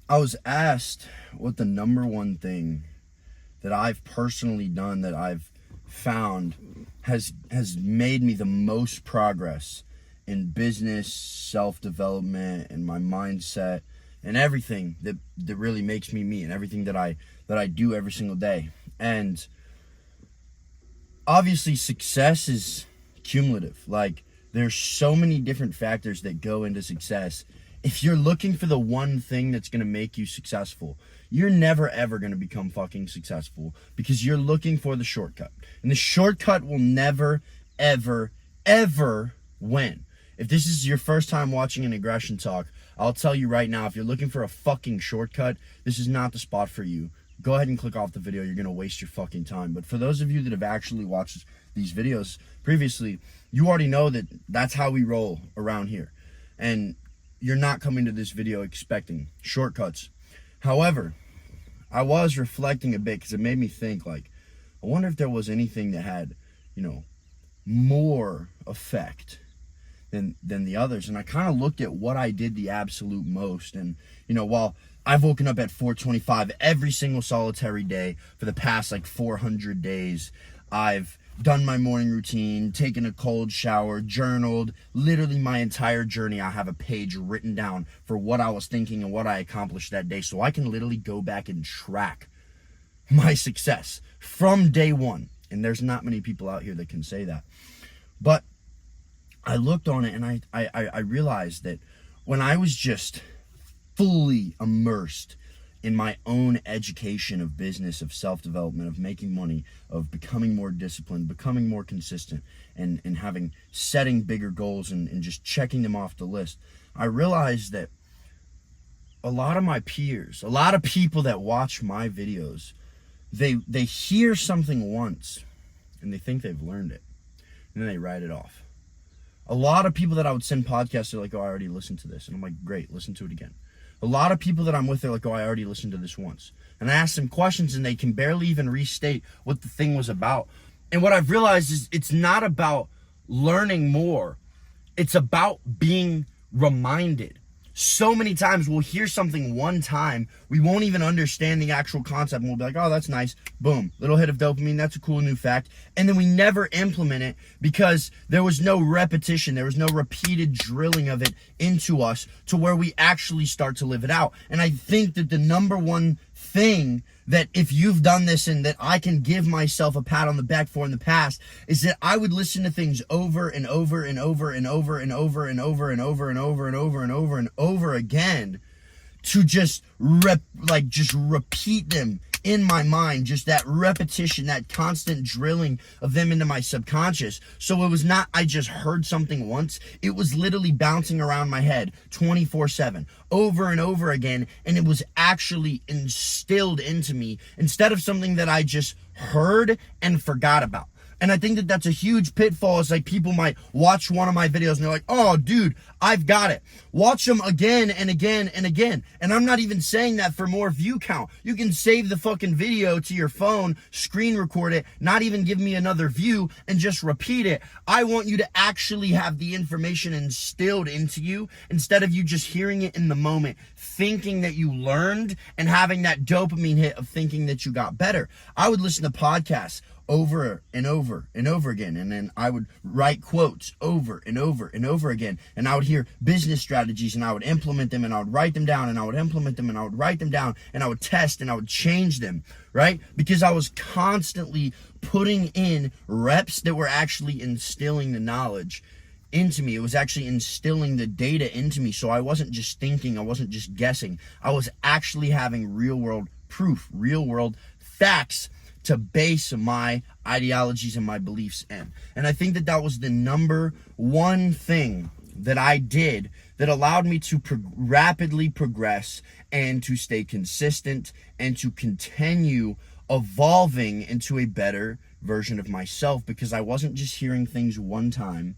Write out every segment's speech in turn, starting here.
I was asked what the number one thing that I've personally done that I've found has made me the most progress in business, self-development, and my mindset, and everything that really makes me me, and everything that I do every single day. And obviously success is cumulative. Like, there's so many different factors that go into success. If you're looking for the one thing that's going to make you successful, you're never ever going to become fucking successful, because you're looking for the shortcut. And the shortcut will never, ever, ever win. If this is your first time watching an aggression talk, I'll tell you right now, if you're looking for a fucking shortcut, this is not the spot for you. Go ahead and click off the video. You're going to waste your fucking time. But for those of you that have actually watched these videos previously, you already know that that's how we roll around here. And you're not coming to this video expecting shortcuts. However, I was reflecting a bit, because it made me think, like, I wonder if there was anything that had, more effect than the others. And I kind of looked at what I did the absolute most. And, while I've woken up at 4:25 every single solitary day for the past, 400 days, I've done my morning routine, taken a cold shower, journaled, literally my entire journey. I have a page written down for what I was thinking and what I accomplished that day, so I can literally go back and track my success from day one. And there's not many people out here that can say that. But I looked on it, and I realized that when I was just fully immersed in my own education of business, of self-development, of making money, of becoming more disciplined, becoming more consistent, and setting bigger goals and just checking them off the list, I realized that a lot of my peers, a lot of people that watch my videos, they hear something once and they think they've learned it, and then they write it off. A lot of people that I would send podcasts, they're like, oh, I already listened to this. And I'm like, great, listen to it again. A lot of people that I'm with, they're like, oh, I already listened to this once. And I ask them questions, and they can barely even restate what the thing was about. And what I've realized is it's not about learning more. It's about being reminded. So many times we'll hear something one time, we won't even understand the actual concept, and we'll be like, oh, that's nice. Boom, little hit of dopamine, that's a cool new fact. And then we never implement it because there was no repetition, there was no repeated drilling of it into us to where we actually start to live it out. And I think that the number one thing that, if you've done this and that I can give myself a pat on the back for in the past, is that I would listen to things over and over and over and over and over and over and over and over and over and over and over again, to just repeat them in my mind, just that repetition, that constant drilling of them into my subconscious. So it was not I just heard something once, it was literally bouncing around my head 24/7 over and over again, and it was actually instilled into me instead of something that I just heard and forgot about. And I think that that's a huge pitfall. It's like, people might watch one of my videos and they're like, oh, dude, I've got it. Watch them again and again and again. And I'm not even saying that for more view count. You can save the fucking video to your phone, screen record it, not even give me another view, and just repeat it. I want you to actually have the information instilled into you, instead of you just hearing it in the moment, thinking that you learned and having that dopamine hit of thinking that you got better. I would listen to podcasts over and over and over again, and then I would write quotes over and over and over again, and I would hear business strategies, and I would implement them, and I would write them down, and I would implement them, and I would write them down, and I would test, and I would change them, right? Because I was constantly putting in reps that were actually instilling the knowledge into me. It was actually instilling the data into me. So I wasn't just thinking, I wasn't just guessing, I was actually having real world proof, real world facts to base my ideologies and my beliefs in. And I think that that was the number one thing that I did that allowed me to rapidly progress and to stay consistent and to continue evolving into a better version of myself, because I wasn't just hearing things one time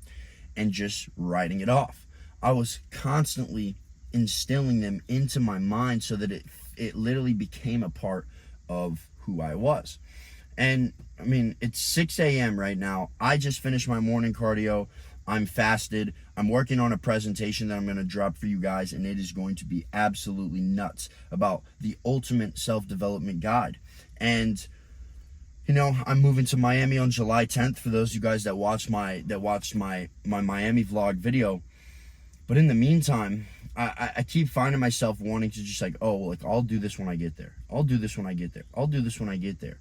and just writing it off. I was constantly instilling them into my mind so that it literally became a part of who I was. And I mean, it's 6 a.m. right now. I just finished my morning cardio. I'm fasted. I'm working on a presentation that I'm going to drop for you guys, and it is going to be absolutely nuts about the ultimate self-development guide. And I'm moving to Miami on July 10th for those of you guys that watched my Miami vlog video. But in the meantime, I keep finding myself wanting to just I'll do this when I get there. I'll do this when I get there. I'll do this when I get there.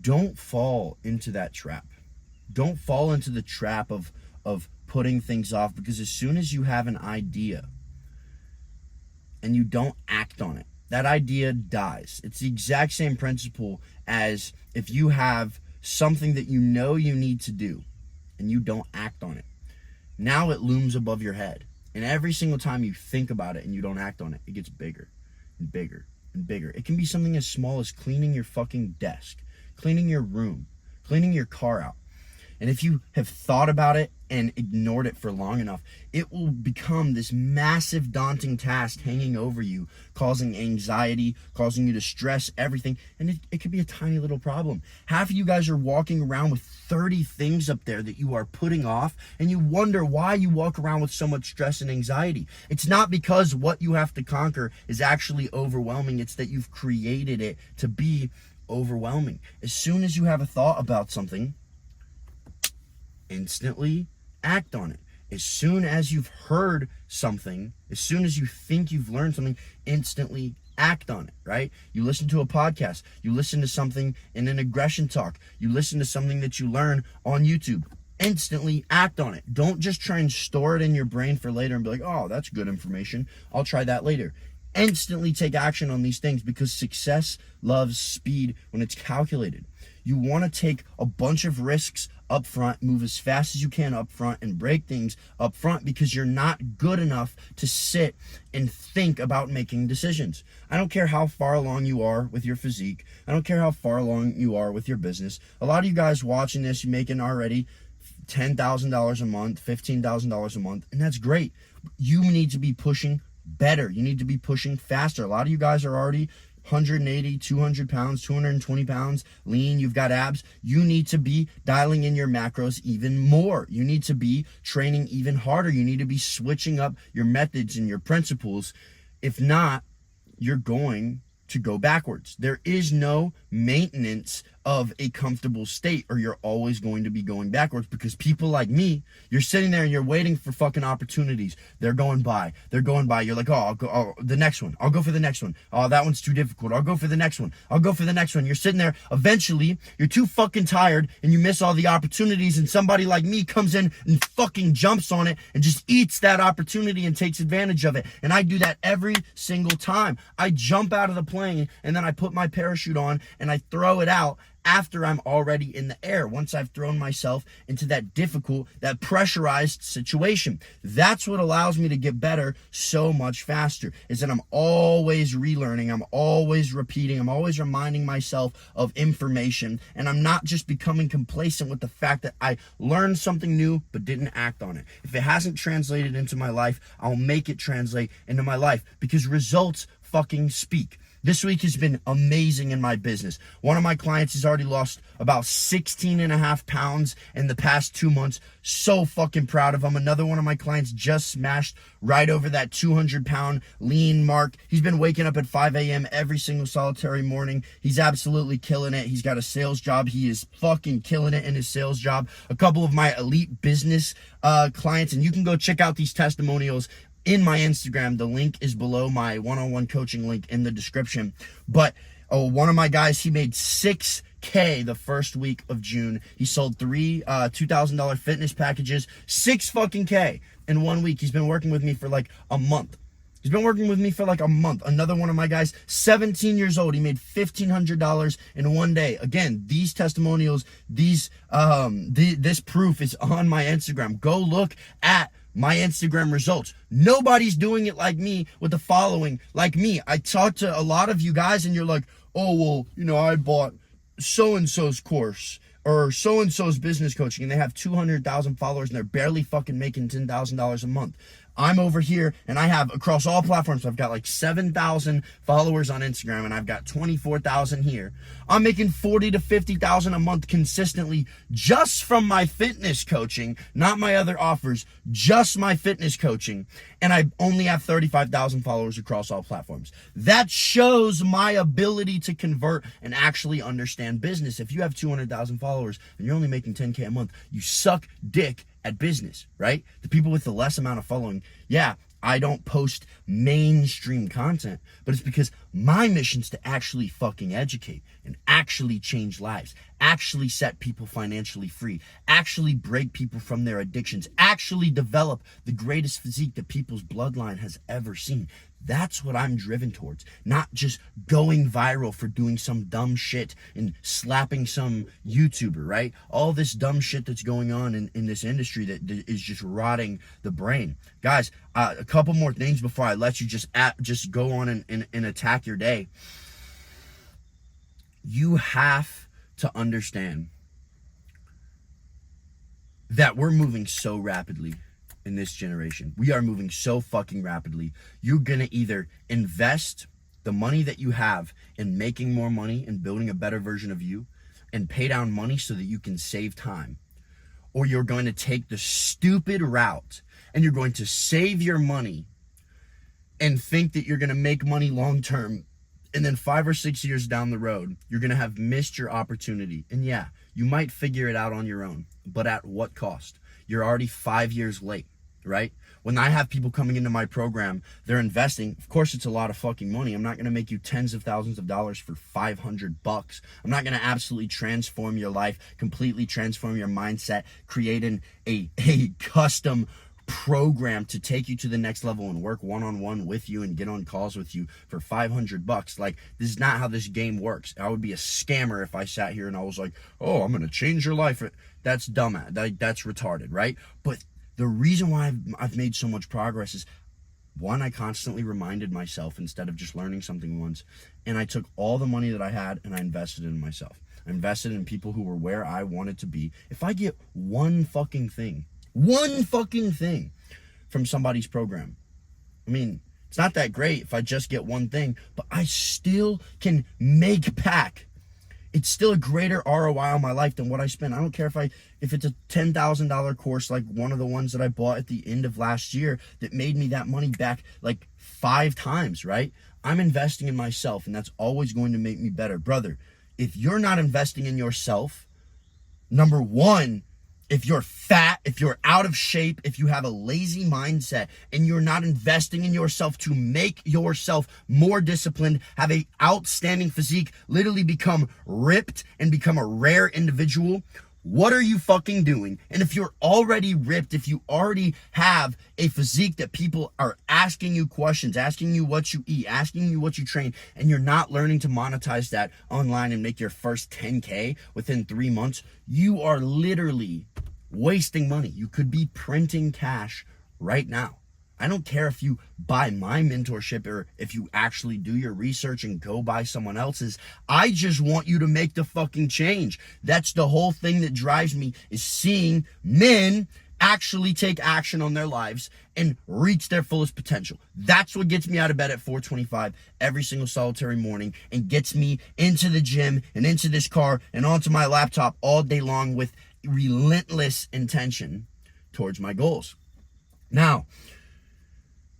Don't fall into that trap. Don't fall into the trap of putting things off, because as soon as you have an idea and you don't act on it, that idea dies. It's the exact same principle as if you have something that you know you need to do and you don't act on it. Now it looms above your head. And every single time you think about it and you don't act on it, it gets bigger and bigger and bigger. It can be something as small as cleaning your fucking desk, cleaning your room, cleaning your car out. And if you have thought about it and ignored it for long enough, it will become this massive, daunting task hanging over you, causing anxiety, causing you to stress everything. And it could be a tiny little problem. Half of you guys are walking around with 30 things up there that you are putting off, and you wonder why you walk around with so much stress and anxiety. It's not because what you have to conquer is actually overwhelming. It's that you've created it to be overwhelming. As soon as you have a thought about something, instantly act on it. As soon as you've heard something, as soon as you think you've learned something, instantly act on it, right? You listen to a podcast, you listen to something in an aggression talk, you listen to something that you learn on YouTube, instantly act on it. Don't just try and store it in your brain for later and be like, oh, that's good information, I'll try that later. Instantly take action on these things, because success loves speed when it's calculated. You want to take a bunch of risks up front, move as fast as you can up front, and break things up front, because you're not good enough to sit and think about making decisions. I don't care how far along you are with your physique. I don't care how far along you are with your business. A lot of you guys watching this, you're making already $10,000 a month, $15,000 a month, and that's great. You need to be pushing better. You need to be pushing faster. A lot of you guys are already 180, 200 pounds, 220 pounds, lean, you've got abs. You need to be dialing in your macros even more. You need to be training even harder. You need to be switching up your methods and your principles. If not, you're going to go backwards. There is no maintenance of a comfortable state, or you're always going to be going backwards, because people like me, you're sitting there and you're waiting for fucking opportunities. They're going by. You're like, the next one. I'll go for the next one. Oh, that one's too difficult. I'll go for the next one. You're sitting there. Eventually, you're too fucking tired and you miss all the opportunities, and somebody like me comes in and fucking jumps on it and just eats that opportunity and takes advantage of it. And I do that every single time. I jump out of the plane and then I put my parachute on and I throw it out after I'm already in the air, once I've thrown myself into that difficult, that pressurized situation. That's what allows me to get better so much faster, is that I'm always relearning, I'm always repeating, I'm always reminding myself of information, and I'm not just becoming complacent with the fact that I learned something new but didn't act on it. If it hasn't translated into my life, I'll make it translate into my life, because results fucking speak. This week has been amazing in my business. One of my clients has already lost about 16.5 pounds in the past 2 months. So fucking proud of him. Another one of my clients just smashed right over that 200-pound lean mark. He's been waking up at 5 a.m. every single solitary morning. He's absolutely killing it. He's got a sales job. He is fucking killing it in his sales job. A couple of my elite business clients, and you can go check out these testimonials in my Instagram. The link is below my one-on-one coaching link in the description. But one of my guys, he made $6K the first week of June. He sold 3 $2,000 fitness packages, 6 fucking K in 1 week. He's been working with me for like a month. Another one of my guys, 17 years old, he made $1,500 in 1 day. Again, these testimonials, this proof is on my Instagram. Go look at my Instagram results. Nobody's doing it like me, with the following like me. I talk to a lot of you guys and you're like, oh, well, I bought so-and-so's course or so-and-so's business coaching, and they have 200,000 followers and they're barely fucking making $10,000 a month. I'm over here and I have across all platforms, I've got like 7,000 followers on Instagram and I've got 24,000 here. I'm making 40 to 50,000 a month consistently just from my fitness coaching, not my other offers, just my fitness coaching. And I only have 35,000 followers across all platforms. That shows my ability to convert and actually understand business. If you have 200,000 followers and you're only making 10K a month, you suck dick at business, right? The people with the less amount of following, yeah, I don't post mainstream content, but it's because my mission is to actually fucking educate and actually change lives, actually set people financially free, actually break people from their addictions, actually develop the greatest physique that people's bloodline has ever seen. That's what I'm driven towards, not just going viral for doing some dumb shit and slapping some YouTuber, right? All this dumb shit that's going on in this industry that is just rotting the brain. Guys, a couple more things before I let you just go on and attack your day. You have to understand that we're moving so rapidly in this generation. We are moving so fucking rapidly. You're gonna either invest the money that you have in making more money and building a better version of you and pay down money so that you can save time, or you're going to take the stupid route and you're going to save your money and think that you're gonna make money long term, and then 5 or 6 years down the road you're gonna have missed your opportunity. And yeah, you might figure it out on your own, but at what cost? You're already 5 years late, right? When I have people coming into my program, they're investing. Of course, it's a lot of fucking money. I'm not going to make you tens of thousands of dollars for $500. I'm not going to absolutely transform your life, completely transform your mindset, creating a custom program to take you to the next level and work one-on-one with you and get on calls with you for $500. Like, this is not how this game works. I would be a scammer if I sat here and I was like, oh, I'm going to change your life. That's dumb. That's retarded, right? But the reason why I've made so much progress is, one, I constantly reminded myself instead of just learning something once, and I took all the money that I had and I invested in myself. I invested in people who were where I wanted to be. If I get one fucking thing from somebody's program, I mean, it's not that great if I just get one thing, but I still can make back. It's still a greater ROI on my life than what I spent. I don't care if it's a $10,000 course like one of the ones that I bought at the end of last year that made me that money back like 5 times, right? I'm investing in myself, and that's always going to make me better. Brother, if you're not investing in yourself, number one, if you're fat, if you're out of shape, if you have a lazy mindset, and you're not investing in yourself to make yourself more disciplined, have an outstanding physique, literally become ripped and become a rare individual, what are you fucking doing? And if you're already ripped, if you already have a physique that people are asking you questions, asking you what you eat, asking you what you train, and you're not learning to monetize that online and make your first 10K within 3 months, you are literally wasting money. You could be printing cash right now. I don't care if you buy my mentorship or if you actually do your research and go buy someone else's. I just want you to make the fucking change. That's the whole thing that drives me, is seeing men actually take action on their lives and reach their fullest potential. That's what gets me out of bed at 4:25 every single solitary morning and gets me into the gym and into this car and onto my laptop all day long with relentless intention towards my goals. Now,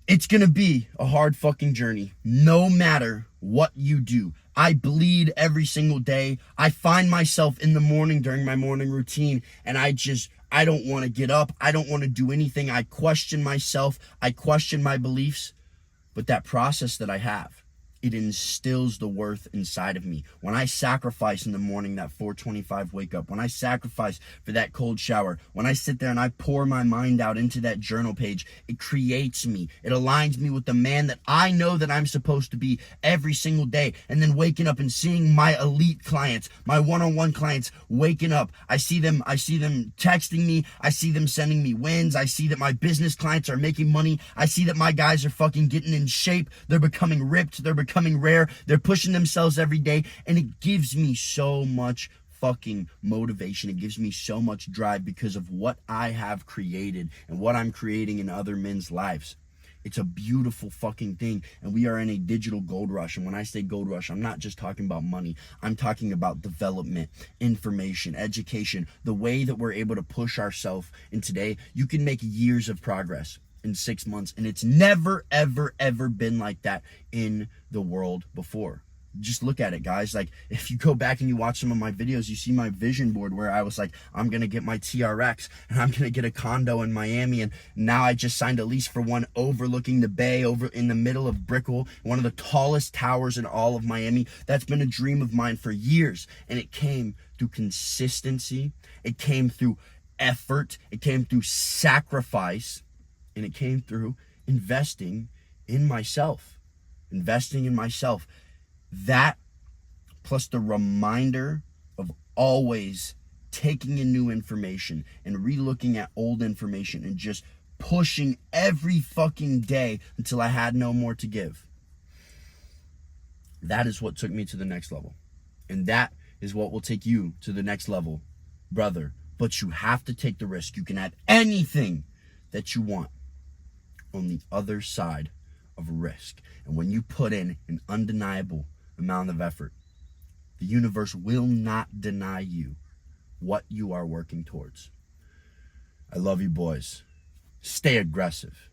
it's going to be a hard fucking journey, no matter what you do. I bleed every single day. I find myself in the morning during my morning routine, and I don't want to get up. I don't want to do anything. I question myself. I question my beliefs. But that process that I have, it instills the worth inside of me. When I sacrifice in the morning, that 4:25 wake up, when I sacrifice for that cold shower, when I sit there and I pour my mind out into that journal page, it creates me. It aligns me with the man that I know that I'm supposed to be every single day. And then waking up and seeing my elite clients, my one-on-one clients waking up. I see them texting me. I see them sending me wins. I see that my business clients are making money. I see that my guys are fucking getting in shape. They're becoming ripped. They're becoming rare. They're pushing themselves every day, and it gives me so much fucking motivation. It gives me so much drive because of what I have created and what I'm creating in other men's lives. It's a beautiful fucking thing. And we are in a digital gold rush. And when I say gold rush, I'm not just talking about money. I'm talking about development, information, education, the way that we're able to push ourselves. And today, you can make years of progress in 6 months. And it's never, ever, ever been like that in the world before. Just look at it, guys. Like, if you go back and you watch some of my videos, you see my vision board where I was like, I'm going to get my TRX and I'm going to get a condo in Miami. And now I just signed a lease for one overlooking the bay over in the middle of Brickell, one of the tallest towers in all of Miami. That's been a dream of mine for years. And it came through consistency. It came through effort. It came through sacrifice. And it came through investing in myself. Investing in myself. That plus the reminder of always taking in new information and re-looking at old information and just pushing every fucking day until I had no more to give. That is what took me to the next level. And that is what will take you to the next level, brother. But you have to take the risk. You can have anything that you want on the other side of risk. And when you put in an undeniable amount of effort, the universe will not deny you what you are working towards. I love you, boys. Stay aggressive.